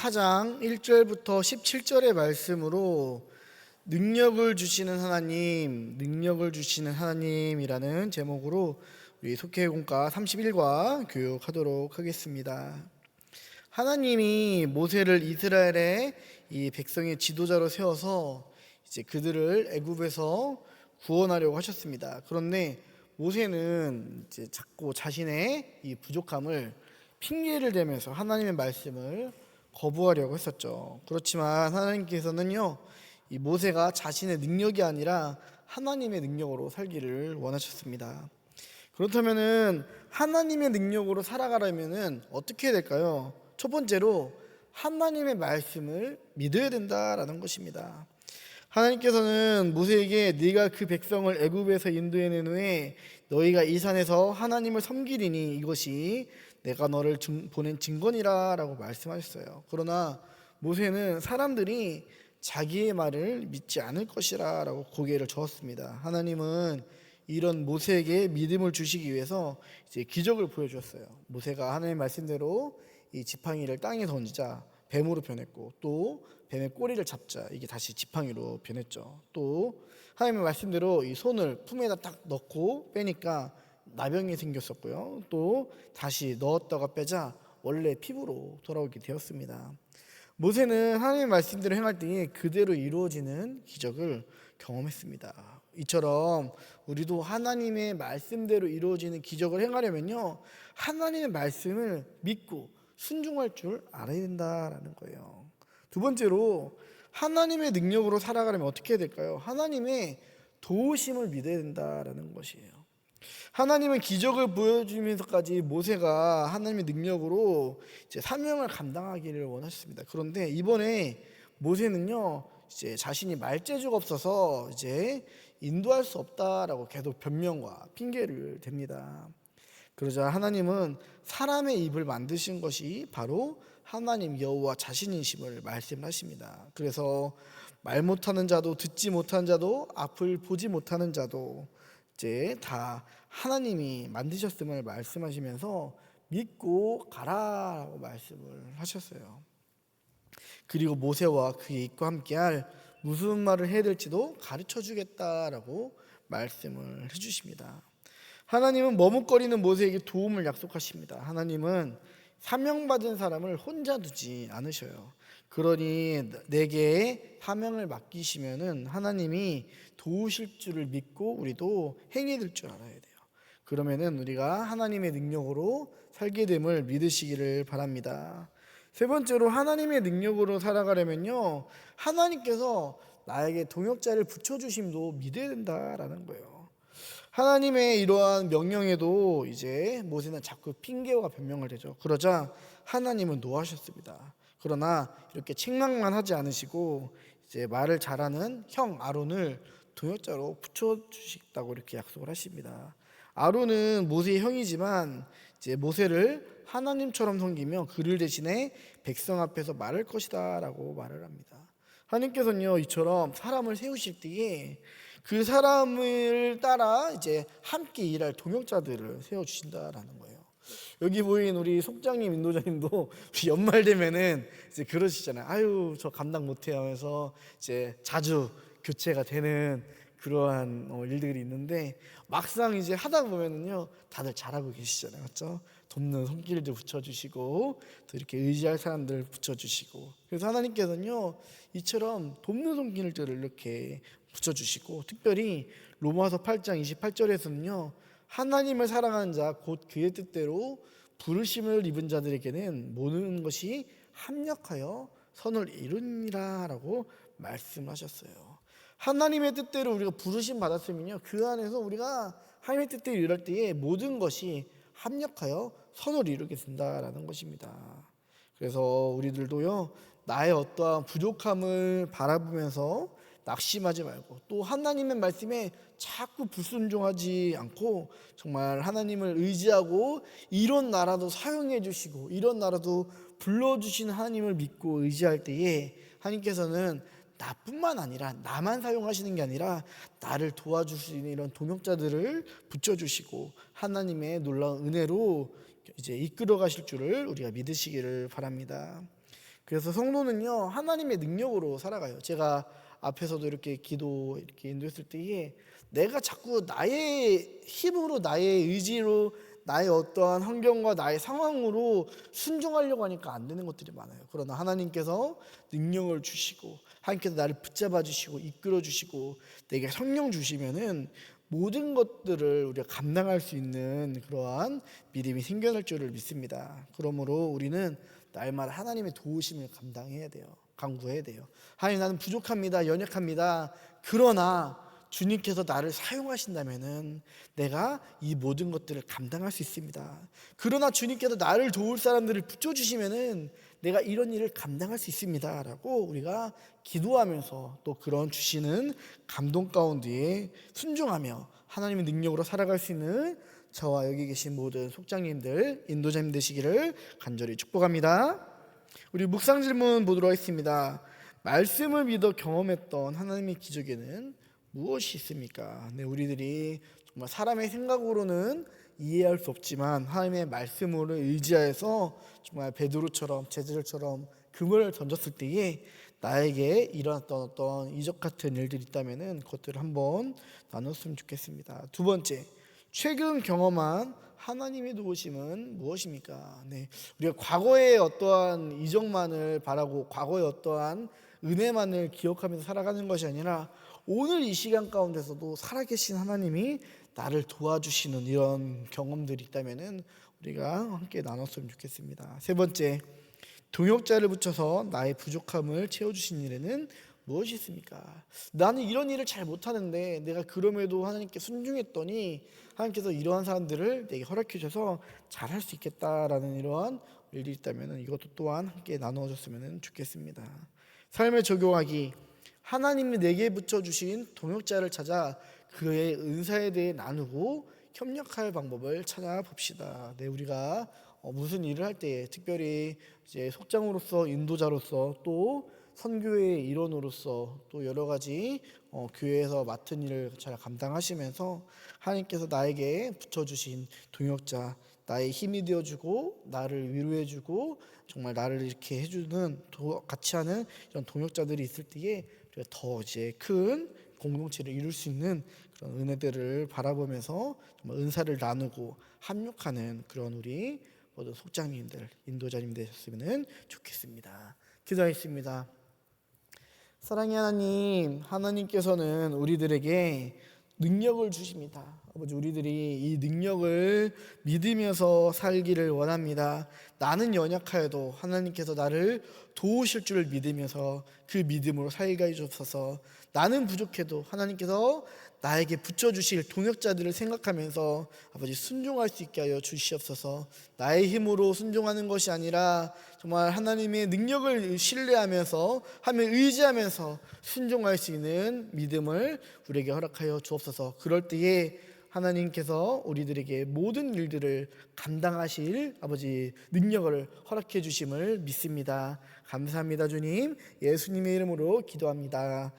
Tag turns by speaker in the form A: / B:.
A: 4장 1절부터 17절의 말씀으로 능력을 주시는 하나님이라는 제목으로 우리 속회공과 31과 교육하도록 하겠습니다. 하나님이 모세를 이스라엘의 이 백성의 지도자로 세워서 이제 그들을 애굽에서 구원하려고 하셨습니다. 그런데 모세는 이제 자꾸 자신의 이 부족함을 핑계를 대면서 하나님의 말씀을 거부하려고 했었죠. 그렇지만 하나님께서는요, 이 모세가 자신의 능력이 아니라 하나님의 능력으로 살기를 원하셨습니다. 그렇다면은 하나님의 능력으로 살아가려면은 어떻게 해야 될까요? 첫 번째로 하나님의 말씀을 믿어야 된다라는 것입니다. 하나님께서는 모세에게 네가 그 백성을 애굽에서 인도해낸 후에 너희가 이 산에서 하나님을 섬기리니 이것이 내가 너를 보낸 증거니라 라고 말씀하셨어요. 그러나 모세는 사람들이 자기의 말을 믿지 않을 것이라 라고 고개를 저었습니다. 하나님은 이런 모세에게 믿음을 주시기 위해서 이제 기적을 보여주었어요. 모세가 하나님의 말씀대로 이 지팡이를 땅에 던지자 뱀으로 변했고, 또 뱀의 꼬리를 잡자 이게 다시 지팡이로 변했죠. 또 하나님의 말씀대로 이 손을 품에다 딱 넣고 빼니까 나병이 생겼었고요. 또 다시 넣었다가 빼자 원래 피부로 돌아오게 되었습니다. 모세는 하나님의 말씀대로 행할 때에 그대로 이루어지는 기적을 경험했습니다. 이처럼 우리도 하나님의 말씀대로 이루어지는 기적을 행하려면요, 하나님의 말씀을 믿고 순종할 줄 알아야 된다라는 거예요. 두 번째로 하나님의 능력으로 살아가려면 어떻게 해야 될까요? 하나님의 도우심을 믿어야 된다라는 것이에요. 하나님은 기적을 보여주면서까지 모세가 하나님의 능력으로 이제 사명을 감당하기를 원하셨습니다. 그런데 이번에 모세는요, 이제 자신이 말재주가 없어서 이제 인도할 수 없다라고 계속 변명과 핑계를 댑니다. 그러자 하나님은 사람의 입을 만드신 것이 바로 하나님 여호와 자신이심을 말씀하십니다. 그래서 말 못하는 자도 듣지 못하는 자도 앞을 보지 못하는 자도 이제 다 하나님이 만드셨음을 말씀하시면서 믿고 가라라고 말씀을 하셨어요. 그리고 모세와 그의 입과 함께할 무슨 말을 해야 될지도 가르쳐 주겠다라고 말씀을 해주십니다. 하나님은 머뭇거리는 모세에게 도움을 약속하십니다. 하나님은 사명받은 사람을 혼자 두지 않으셔요. 그러니 내게 사명을 맡기시면은 하나님이 도우실 줄을 믿고 우리도 행해질 줄 알아야 돼요. 그러면은 우리가 하나님의 능력으로 살게 됨을 믿으시기를 바랍니다. 세 번째로 하나님의 능력으로 살아가려면요, 하나님께서 나에게 동역자를 붙여주심도 믿어야 된다라는 거예요. 하나님의 이러한 명령에도 이제 모세는 자꾸 핑계와 변명을 대죠. 그러자 하나님은 노하셨습니다. 그러나 이렇게 책망만 하지 않으시고 이제 말을 잘하는 형 아론을 동역자로 붙여주시겠다고 이렇게 약속을 하십니다. 아론은 모세의 형이지만 이제 모세를 하나님처럼 섬기며 그를 대신해 백성 앞에서 말할 것이다라고 말을 합니다. 하나님께서는요, 이처럼 사람을 세우실 때에 그 사람을 따라 이제 함께 일할 동역자들을 세워주신다라는 거예요. 여기 보인 우리 속장님, 인도자님도 연말 되면은 이제 그러시잖아요. 아유, 저 감당 못해 하면서 이제 자주 교체가 되는 그러한 일들이 있는데, 막상 이제 하다 보면은요, 다들 잘하고 계시잖아요. 맞죠? 돕는 손길도 붙여주시고, 또 이렇게 의지할 사람들 붙여주시고, 그래서 하나님께서는요, 이처럼 돕는 손길들을 이렇게 붙여주시고, 특별히 로마서 8장 28절에서는요, 하나님을 사랑하는 자 곧 그의 뜻대로 부르심을 입은 자들에게는 모든 것이 합력하여 선을 이루니라 라고 말씀하셨어요. 하나님의 뜻대로 우리가 부르심 받았으면요, 그 안에서 우리가 하나님의 뜻대로 일할 때에 모든 것이 합력하여 선을 이루게 된다라는 것입니다. 그래서 우리들도요, 나의 어떠한 부족함을 바라보면서 낙심하지 말고, 또 하나님의 말씀에 자꾸 불순종하지 않고 정말 하나님을 의지하고 이런 나라도 사용해 주시고 이런 나라도 불러주신 하나님을 믿고 의지할 때에 하나님께서는 나뿐만 아니라 나만 사용하시는 게 아니라 나를 도와줄 수 있는 이런 동역자들을 붙여주시고 하나님의 놀라운 은혜로 이제 이끌어 가실 줄을 우리가 믿으시기를 바랍니다. 그래서 성도는요 하나님의 능력으로 살아가요. 제가 앞에서도 이렇게 이렇게 인도했을 때에 내가 자꾸 나의 힘으로, 나의 의지로, 나의 어떠한 환경과 나의 상황으로 순종하려고 하니까 안 되는 것들이 많아요. 그러나 하나님께서 능력을 주시고 하나님께서 나를 붙잡아 주시고 이끌어 주시고 내게 성령 주시면은 모든 것들을 우리가 감당할 수 있는 그러한 믿음이 생겨날 줄을 믿습니다. 그러므로 우리는 날마다 하나님의 도우심을 감당해야 돼요. 간구해야 돼요. 하나님, 나는 부족합니다. 연약합니다. 그러나 주님께서 나를 사용하신다면은 내가 이 모든 것들을 감당할 수 있습니다. 그러나 주님께서 나를 도울 사람들을 붙여주시면은 내가 이런 일을 감당할 수 있습니다 라고 우리가 기도하면서 또 그런 주시는 감동 가운데에 순종하며 하나님의 능력으로 살아갈 수 있는 저와 여기 계신 모든 속장님들, 인도자님 되시기를 간절히 축복합니다. 우리 묵상 질문 보도록 하겠습니다. 말씀을 믿어 경험했던 하나님의 기적에는 무엇이 있습니까? 네, 우리들이 정말 사람의 생각으로는 이해할 수 없지만 하나님의 말씀으로 의지하여서 정말 베드로처럼 제자들처럼 그물을 던졌을 때에 나에게 일어났던 어떤 이적 같은 일들이 있다면은 그것들을 한번 나눴으면 좋겠습니다. 두 번째, 최근 경험한 하나님의 도우심은 무엇입니까? 네, 우리가 과거의 어떠한 이적만을 바라고 과거의 어떠한 은혜만을 기억하면서 살아가는 것이 아니라 오늘 이 시간 가운데서도 살아계신 하나님이 나를 도와주시는 이런 경험들이 있다면은 우리가 함께 나눴으면 좋겠습니다. 세 번째, 동역자를 붙여서 나의 부족함을 채워주신 일에는 무엇이 있습니까? 나는 이런 일을 잘 못하는데 내가 그럼에도 하나님께 순종했더니 하나님께서 이러한 사람들을 내게 허락해 주셔서 잘할 수 있겠다라는 이러한 일이 있다면 이것도 또한 함께 나누어졌으면 좋겠습니다. 삶에 적용하기, 하나님이 내게 붙여주신 동역자를 찾아 그의 은사에 대해 나누고 협력할 방법을 찾아봅시다. 네, 우리가 무슨 일을 할 때 특별히 이제 속장으로서, 인도자로서, 또 선교의 일원으로서, 또 여러 가지 교회에서 맡은 일을 잘 감당하시면서 하나님께서 나에게 붙여주신 동역자, 나의 힘이 되어주고 나를 위로해주고 정말 나를 이렇게 해주는 같이 하는 이런 동역자들이 있을 때에 우리가 더 이제 큰 공동체를 이룰 수 있는 그런 은혜들을 바라보면서 정말 은사를 나누고 합력하는 그런 우리 모든 속장님들, 인도자님 되셨으면 좋겠습니다. 기도하겠습니다. 사랑의 하나님, 하나님께서는 우리들에게 능력을 주십니다. 아버지, 우리들이 이 능력을 믿으면서 살기를 원합니다. 나는 연약하여도 하나님께서 나를 도우실 줄을 믿으면서 그 믿음으로 살게 해주옵소서. 나는 부족해도 하나님께서 나에게 붙여주실 동역자들을 생각하면서 아버지 순종할 수 있게 하여 주시옵소서. 나의 힘으로 순종하는 것이 아니라 정말 하나님의 능력을 신뢰하면서 하며 의지하면서 순종할 수 있는 믿음을 우리에게 허락하여 주옵소서. 그럴 때에 하나님께서 우리들에게 모든 일들을 감당하실 아버지 능력을 허락해 주심을 믿습니다. 감사합니다. 주님, 예수님의 이름으로 기도합니다.